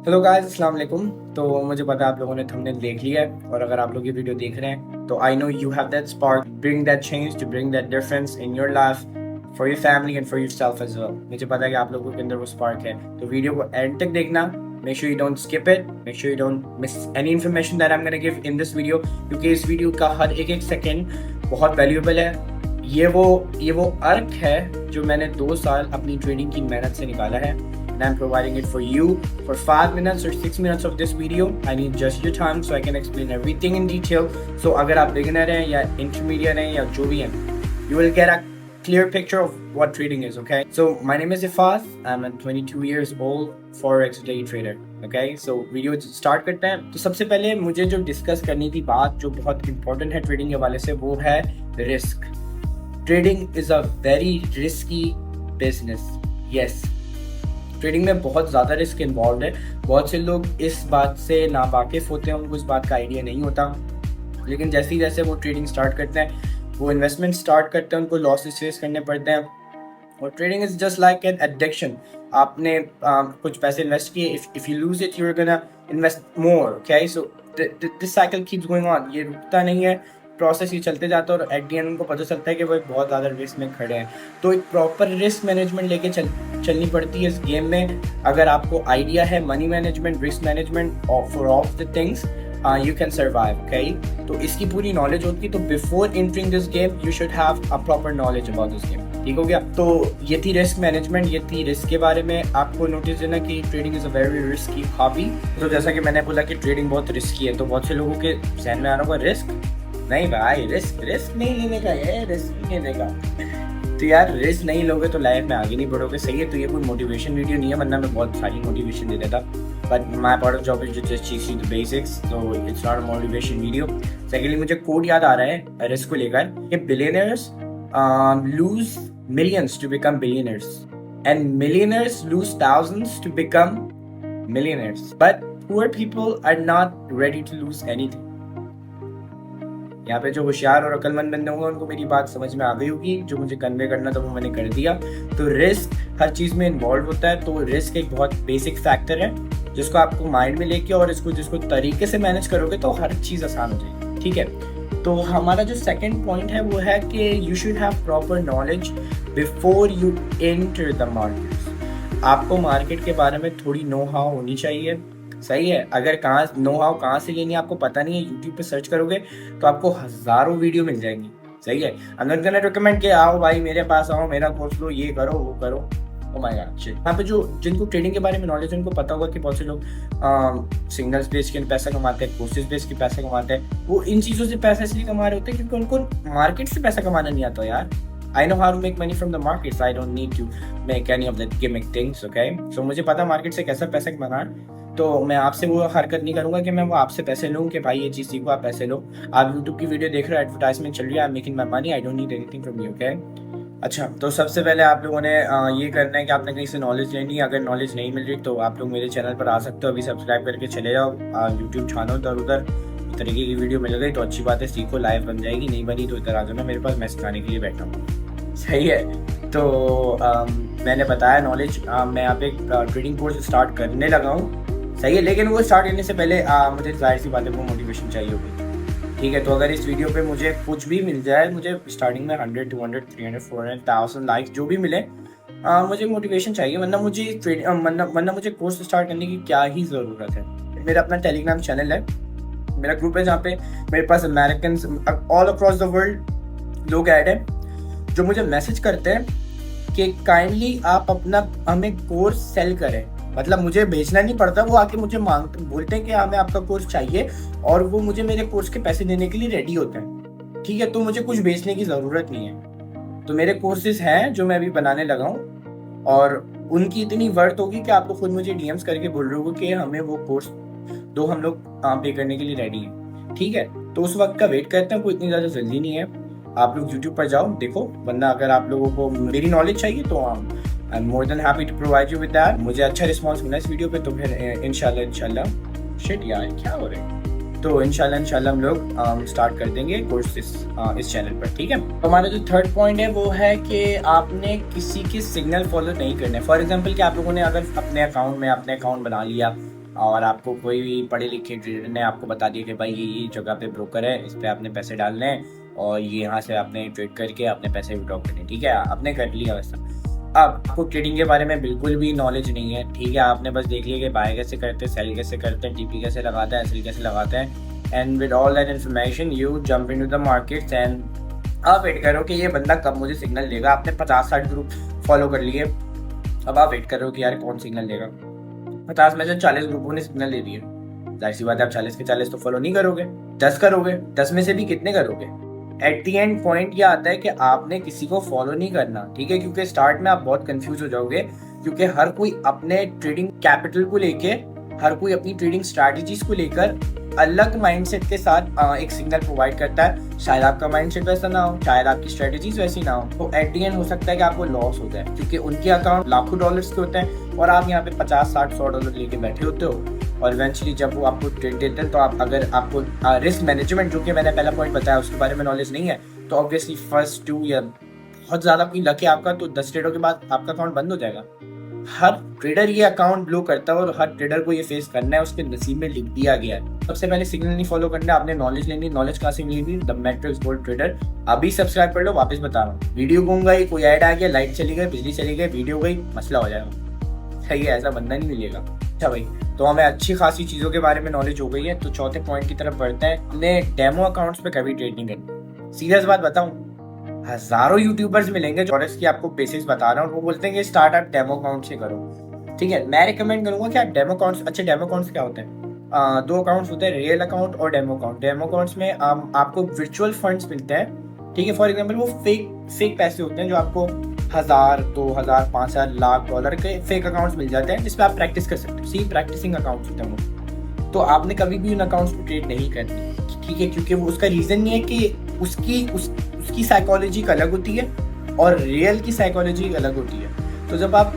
Hello guys, अस्सलाम वालेकुम। तो मुझे पता है आप लोगों ने थंबनेल देख लिया है, और अगर आप लोग ये वीडियो देख रहे हैं तो I know you have that spark, bring that change, to bring that difference in your life, for your family and for yourself as well. मुझे पता है कि आप लोगों के अंदर वो स्पार्क है, तो वीडियो को एंड तक देखना। Make sure you don't skip it, make sure you don't miss any information that I am gonna give in this video, क्योंकि इस वीडियो का हर एक एक सेकेंड बहुत वैल्यूएबल है। ये वो अर्क है जो मैंने 2 साल अपनी ट्रेडिंग की मेहनत से निकाला है, and I'm providing it for you for 5 minutes or 6 minutes of this video. I need just your time so I can explain everything in detail. So अगर आप beginner हैं या intermediate हैं या जो भी हैं, you will get a clear picture of what trading is, okay? So my name is Ifaz. I'm a 22 years old forex day trader. Okay, so video start करते हैं। तो सबसे पहले मुझे जो डिस्कस करनी थी बात जो बहुत इंपॉर्टेंट है ट्रेडिंग के हवाले से, वो है risk. Trading is a very risky business. Yes, trading में बहुत ज़्यादा रिस्क इन्वॉल्व है। बहुत से लोग इस बात से नावाकिफ़ होते हैं, उनको इस बात का आइडिया नहीं होता, लेकिन जैसे ही जैसे वो ट्रेडिंग स्टार्ट करते हैं, वो इन्वेस्टमेंट स्टार्ट करते हैं, उनको लॉसेस फेस करने पड़ते हैं। और trading is just like an addiction. आपने कुछ पैसे इन्वेस्ट किए, if you lose it you are gonna invest more, okay? So this cycle keeps going on, ये रुकता नहीं है, प्रोसेस ही चलते जाता है, और एट द एंड उनको पता चलता है कि वो एक बहुत ज़्यादा रिस्क में खड़े हैं। तो एक प्रॉपर रिस्क मैनेजमेंट लेके चलनी पड़ती है इस गेम में। अगर आपको आइडिया है money management, risk management for all the things, you can survive, okay? तो इसकी पूरी नॉलेज होती है। तो before entering this game you should have a proper knowledge about this game. ठीक हो गया? तो ये थी रिस्क मैनेजमेंट, ये थी रिस्क के बारे में। आपको नोटिस देना कि trading is a very risky hobby. तो जैसा कि मैंने बोला कि ट्रेडिंग बहुत रिस्की है, तो बहुत से लोगों के जहन में आना होगा रिस्क नहीं भाई, रिस्क नहीं लेने का है, रिस्क नहीं लेने का। तो यार रिस्क नहीं लोगे तो लाइफ में आगे नहीं बढ़ोगे, सही है? तो ये कोई मोटिवेशन वीडियो नहीं है, वरना मैं बहुत सारी मोटिवेशन दे देता, but my part of job is to just teach you the basics, तो it's not a motivation video. Secondly, मुझे कोड याद आ रहा है रिस्क को लेकर कि billionaires lose millions to become billionaires and millionaires lose thousands to become millionaires, but poor people are not ready to lose anything. यहाँ पे जो होशियार और अक्लमंद बंदे होंगे उनको मेरी बात समझ में आ गई होगी, जो मुझे कन्वे करना था वो मैंने कर दिया। तो रिस्क हर चीज़ में इन्वॉल्व होता है, तो रिस्क एक बहुत बेसिक फैक्टर है जिसको आपको माइंड में लेके और जिसको तरीके से मैनेज करोगे तो हर चीज़ आसान हो जाएगी। ठीक है? तो हमारा जो सेकंड पॉइंट है वो है कि you should have proper knowledge before you enter the market. आपको मार्केट के बारे में थोड़ी नो हाउ होनी चाहिए, सही है? अगर नो हाउ कहाँ से लेनी है आपको पता नहीं है, यूट्यूब पे सर्च करोगे तो आपको हज़ारों वीडियो मिल जाएंगी, सही है? I am not gonna recommend कि आओ भाई मेरे पास आओ, मेरा कोर्स लो, ये करो वो करो। Oh my God shit. यहाँ पे जो जिनको ट्रेडिंग के बारे में नॉलेज है उनको पता होगा कि बहुत से लोग सिग्नल्स बेस के पैसा कमाते हैं, कोर्सेज बेस के पैसा कमाते हैं। वो इन चीज़ों से पैसा इसलिए कमा रहे होते हैं क्योंकि उनको मार्केट से पैसा कमाना नहीं आता यार। I know how to make money from the markets. I don't need to make any of that gimmick things, okay? So मुझे पता मार्केट से कैसा पैसा कमाना है, तो मैं आपसे वो हरकत नहीं करूँगा कि मैं वो आपसे पैसे लूँ कि भाई ये चीज़ सीखो, आप पैसे लो। आप YouTube की वीडियो देख रहे हो, एडवर्टाइजमेंट चल रही है, I am making my money, I don't need anything from you, okay? अच्छा, तो सबसे पहले आप लोगों ने ये करना है कि आपने कहीं से नॉलेज लेनी है। अगर नॉलेज नहीं मिल रही तो आप लोग मेरे चैनल पर आ सकते हो, अभी सब्सक्राइब करके चले जाओ। यूट्यूब छानो इधर उधर, तरीके की वीडियो मिल गई तो अच्छी बात है, सीखो, लाइव बन जाएगी। नहीं बनी तो इधर आ जाना मेरे पास, मैं सिखाने के लिए बैठा हूँ, सही है? तो मैंने बताया नॉलेज, मैं यहाँ पे ट्रेडिंग कोर्स स्टार्ट करने लगा हूँ, सही है? लेकिन वो स्टार्ट करने से पहले मुझे जाहिर सी बात है वो मोटिवेशन चाहिए होगी, ठीक है? तो अगर इस वीडियो पे मुझे कुछ भी मिल जाए, मुझे स्टार्टिंग में 100, 200, 300, 400, 1000 लाइक्स जो भी मिले, मुझे मोटिवेशन चाहिए, वरना मुझे कोर्स स्टार्ट करने की क्या ही ज़रूरत है। मेरा अपना टेलीग्राम चैनल है, मेरा ग्रुप है जहाँ पे मेरे पास American all across the world लोग ऐड हैं जो मुझे मैसेज करते हैं कि काइंडली आप अपना हमें कोर्स सेल करें। मतलब मुझे बेचना नहीं पड़ता, वो आके मुझे बोलते हैं कि हमें आपका कोर्स चाहिए, और वो मुझे मेरे कोर्स के पैसे देने के लिए रेडी होते हैं, ठीक है? तो मुझे कुछ बेचने की ज़रूरत नहीं है। तो मेरे कोर्सेज हैं जो मैं अभी बनाने लगा हूँ, और उनकी इतनी वर्थ होगी कि आप लोग खुद मुझे डीएम्स करके बोल रहे हो कि हमें वो कोर्स दो, हम लोग पे करने के लिए रेडी हैं, ठीक है? तो उस वक्त का वेट करते हैं, कोई इतनी ज़्यादा जल्दी नहीं है। आप लोग यूट्यूब पर जाओ, देखो, वरना अगर आप लोगों को मेरी नॉलेज चाहिए तो I am more than happy to provide you with that. मुझे अच्छा रिस्पांस मिला इस वीडियो पे, तो फिर इंशाल्लाह शिट यार क्या हो रहा है, तो इंशाल्लाह हम लोग स्टार्ट कर देंगे कोर्स इस चैनल पर, ठीक है? तो हमारा जो थर्ड पॉइंट है वो है कि आपने किसी के सिग्नल फॉलो नहीं करने। फॉर एग्जांपल कि आप लोगों ने अगर अपने अकाउंट बना लिया, और आपको कोई भी पढ़े लिखे ट्रेडर ने आपको बता दिया कि भाई ये जगह पे ब्रोकर है, इस पर आपने पैसे डालने हैं और ये यहाँ से आपने ट्रेड करके अपने पैसे विड्रॉ करने, ठीक है, आपने कर लिया वैसा। अब आपको ट्रेडिंग के बारे में बिल्कुल भी नॉलेज नहीं है, ठीक है, आपने बस देख लिया कि बाय कैसे करते हैं, सेल कैसे करते हैं, टीपी कैसे लगाते हैं, एसएल कैसे लगाते हैं, and with all that information you jump into the markets and आप वेट करो कि ये बंदा कब मुझे सिग्नल देगा। आपने 50-60 ग्रुप फॉलो कर लिए, अब आप वेट कर रहे हो कि यार कौन सिग्नल देगा। 50 में से 40 ग्रुपों ने सिग्नल दे दिए, जाहिर सी बात है आप 40 के 40 तो फॉलो नहीं करोगे, 10 करोगे, 10 में से भी कितने करोगे। एट दी एंड पॉइंट ये आता है कि आपने किसी को फॉलो नहीं करना, ठीक है, क्योंकि स्टार्ट में आप बहुत कंफ्यूज हो जाओगे, क्योंकि हर कोई अपने ट्रेडिंग कैपिटल को लेके, हर कोई अपनी ट्रेडिंग स्ट्रैटेजीज को लेकर अलग माइंडसेट के साथ एक सिग्नल प्रोवाइड करता है। शायद आपका माइंडसेट वैसा ना हो, शायद आपकी स्ट्रेटेजीज वैसी ना हो, तो एट दी एंड हो सकता है कि आपको लॉस हो जाए, क्योंकि उनके अकाउंट लाखों डॉलर्स के होते हैं और आप यहाँ पे 50, 60, 100 डॉलर लेके बैठे होते हो, और इवेंचुअली जब वो आपको ट्रेड देते हैं तो आप, अगर आपको रिस्क मैनेजमेंट, जो कि मैंने पहला पॉइंट बताया, उसके बारे में नॉलेज नहीं है, तो ऑब्वियसली फर्स्ट 2 या बहुत ज्यादा अपनी लक है आपका, तो 10 ट्रेडों के बाद आपका अकाउंट बंद हो जाएगा। हर ट्रेडर ये अकाउंट ब्लो करता है और हर ट्रेडर को ये फेस करना है, उसके नसीब में लिख दिया गया है। सबसे पहले सिग्नल नहीं फॉलो करना, आपने नॉलेज लेनी। नॉलेज कहाँ से मिलेगी? The matrix gold trader. अभी सब्सक्राइब कर लो, वापस बता रहा हूँ, वीडियो घूम गई, कोई ऐड आ गया, लाइट चली गई, बिजली चली गई, वीडियो गई, मसला हो जाएगा। सही है, ऐसा बंदा नहीं मिलेगा। अच्छा भाई, तो हमें अच्छी खासी चीजों के बारे में नॉलेज हो गई है, तो चौथे पॉइंट की तरफ बढ़ते हैं। हमने डेमो अकाउंट्स पे कभी ट्रेड नहीं करनी। सीरियस बात बताऊं, हजारों यूट्यूबर्स मिलेंगे जो की आपको बेसिस बता रहा हूँ, वो बोलते हैं कि स्टार्ट आप डेमो अकाउंट से करो, ठीक है। मैं रिकमेंड करूंगा कि आप डेमो अकाउंट्स, अच्छे डेमो अकाउंट्स क्या होते हैं? 2 अकाउंट्स होते हैं, रियल अकाउंट और डेमो अकाउंट। डेमो अकाउंट्स में आपको वर्चुअल फंड्स मिलते हैं, ठीक है। फॉर एग्जांपल वो फेक पैसे होते हैं जो आपको 1000, 2000, 5000, लाख डॉलर के फेक अकाउंट्स मिल जाते हैं, जिसपे आप प्रैक्टिस कर सकते हो। सी प्रैक्टिसिंग अकाउंट्स होते हैं वो। तो आपने कभी भी उन अकाउंट्स को ट्रेड नहीं करनी, ठीक है, क्योंकि वो उसका रीजन ये है कि उसकी साइकोलॉजी अलग होती है और रियल की साइकोलॉजी अलग होती है। तो जब आप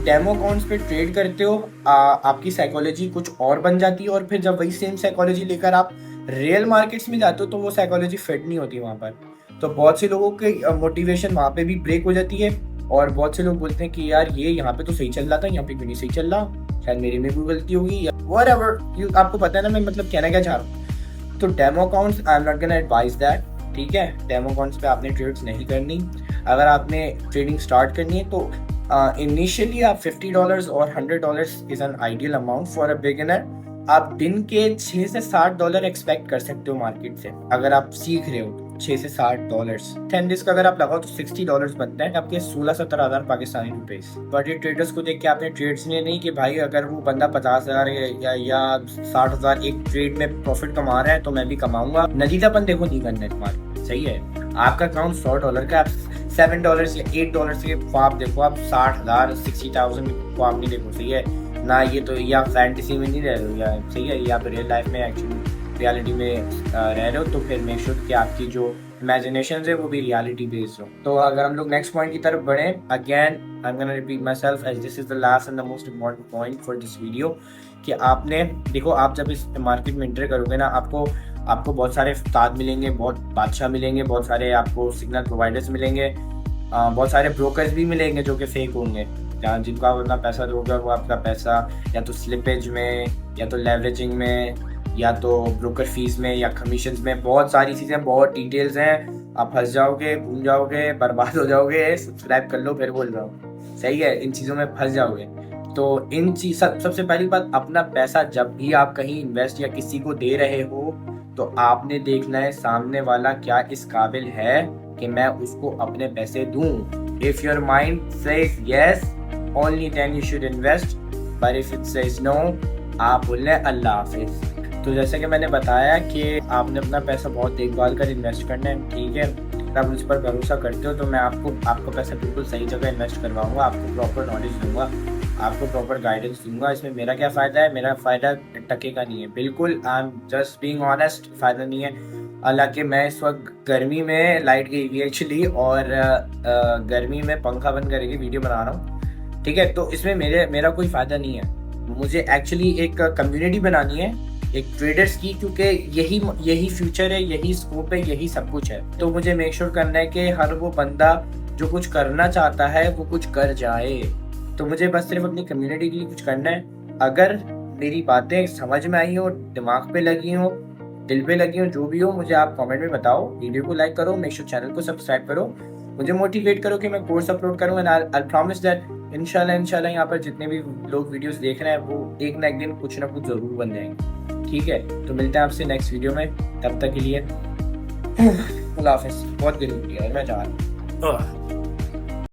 डेमो अकाउंट्स पे ट्रेड करते हो, आपकी साइकोलॉजी कुछ और बन जाती है, और फिर जब वही सेम साइकोलॉजी लेकर आप रियल मार्केट्स में जाते हो तो वो साइकोलॉजी फिट नहीं होती वहाँ पर। तो बहुत से लोगों की मोटिवेशन वहाँ पे भी ब्रेक हो जाती है, और बहुत से लोग बोलते हैं कि यार ये यहाँ पे तो सही चल रहा था, यहाँ पे क्यों नहीं सही चल रहा, शायद मेरी में कोई गलती होगी, या व्हाटएवर। आपको पता है ना मैं मतलब कहना क्या चाह रहा हूँ। तो demo accounts I am not gonna advise that, ठीक है। डेमो अकाउंट्स पे आपने ट्रेड्स नहीं करनी। अगर आपने ट्रेडिंग स्टार्ट करनी है तो इनिशियली आप $50 और $100 is an ideal amount for a beginner. आप दिन के $6 से $7 एक्सपेक्ट कर सकते हो मार्केट से, अगर आप सीख रहे हो। $6 से $7 10 डेज का अगर आप लगाओ तो $60 बनते हैं आपके 16-17 हज़ार पाकिस्तानी रुपीस। बट ये ट्रेडर्स को देख के आपने ट्रेड्स लिए नहीं कि भाई अगर वो बंदा 50,000 या 60,000 एक ट्रेड में प्रॉफिट कमा रहा है तो मैं भी कमाऊंगा। नतीजापन देखो नहीं करना तुम्हारा, सही है। आपका अकाउंट $100 का, आप $7 या $8 के ख्वाब देखो, आप 60,000 60,000 ख्वाब नहीं देखो, सही है ना। ये तो या फैंटेसी में नहीं रह रहे हो, या सही है, या फिर रियल लाइफ में एक्चुअली रियलिटी में रह रहे हो, तो फिर मेक श्योर कि आपकी जो इमेजिनेशन है वो भी रियलिटी बेस्ड हो। तो अगर हम लोग नेक्स्ट पॉइंट की तरफ बढ़े, again I am gonna repeat myself as this is the last and the most important point for this video, कि आपने देखो, आप जब इस मार्केट में एंटर करोगे ना, आपको बहुत सारे उस्ताद मिलेंगे, बहुत बादशाह मिलेंगे, बहुत सारे आपको सिग्नल प्रोवाइडर्स मिलेंगे, बहुत सारे ब्रोकर्स भी मिलेंगे जो कि फेक होंगे, जहाँ जिनको आप अपना पैसा दोगे वो आपका पैसा या तो स्लिपेज में, या तो लेवरेजिंग में, या तो ब्रोकर फीस में, या कमीशंस में। बहुत सारी चीज़ें, बहुत डिटेल्स हैं, आप फंस जाओगे, भूल जाओगे, बर्बाद हो जाओगे। सब्सक्राइब कर लो, फिर बोल रहा हूँ, सही है, इन चीज़ों में फंस जाओगे। तो इन चीज सबसे पहली बात, अपना पैसा जब भी आप कहीं इन्वेस्ट या किसी को दे रहे हो तो आपने देखना है सामने वाला क्या इस काबिल है कि मैं उसको अपने पैसे दूं। If your mind says yes, only then you should invest, but if it says no, आप बोल रहे अल्लाह हाफिज। तो जैसे कि मैंने बताया कि आपने अपना पैसा बहुत देखभाल कर इन्वेस्ट करना है, ठीक है। अगर आप मुझ पर भरोसा करते हो तो मैं आपको पैसा बिल्कुल सही जगह इन्वेस्ट करवाऊंगा, आपको प्रॉपर नॉलेज दूंगा, आपको प्रॉपर गाइडेंस दूंगा। इसमें मेरा क्या फ़ायदा है? मेरा फ़ायदा टके का नहीं है, बिल्कुल। I am just being honest, फ़ायदा नहीं है। हालांकि मैं इस वक्त गर्मी में, लाइट गई हुई एक्चुअली, और गर्मी में पंखा बंद करके वीडियो बना रहा हूँ, ठीक है। तो इसमें मेरा कोई फ़ायदा नहीं है। मुझे एक्चुअली एक कम्युनिटी बनानी है, एक ट्रेडर्स की, क्योंकि यही फ्यूचर है, यही स्कोप है, यही सब कुछ है। तो मुझे मेक श्योर करना है कि हर वो बंदा जो कुछ करना चाहता है वो कुछ कर जाए। तो मुझे बस सिर्फ अपनी कम्युनिटी के लिए कुछ करना है। अगर मेरी बातें समझ में आई हो, दिमाग पे लगी हो, दिल पे लगी हो, जो भी हो मुझे आप कमेंट में बताओ। वीडियो को लाइक करो, मेक श्योर चैनल को सब्सक्राइब करो, मुझे मोटिवेट करो कि मैं कोर्स अपलोड करूँ। एंड आई प्रॉमिस दैट इंशाल्लाह यहाँ पर जितने भी लोग वीडियोस देख रहे हैं वो एक ना एक दिन कुछ ना कुछ जरूर बन जाएंगे। ठीक है, तो मिलते हैं आपसे नेक्स्ट वीडियो में, तब तक के लिए अल्लाह हाफिज़। बहुत गरीब है, मैं जा रहा हूँ।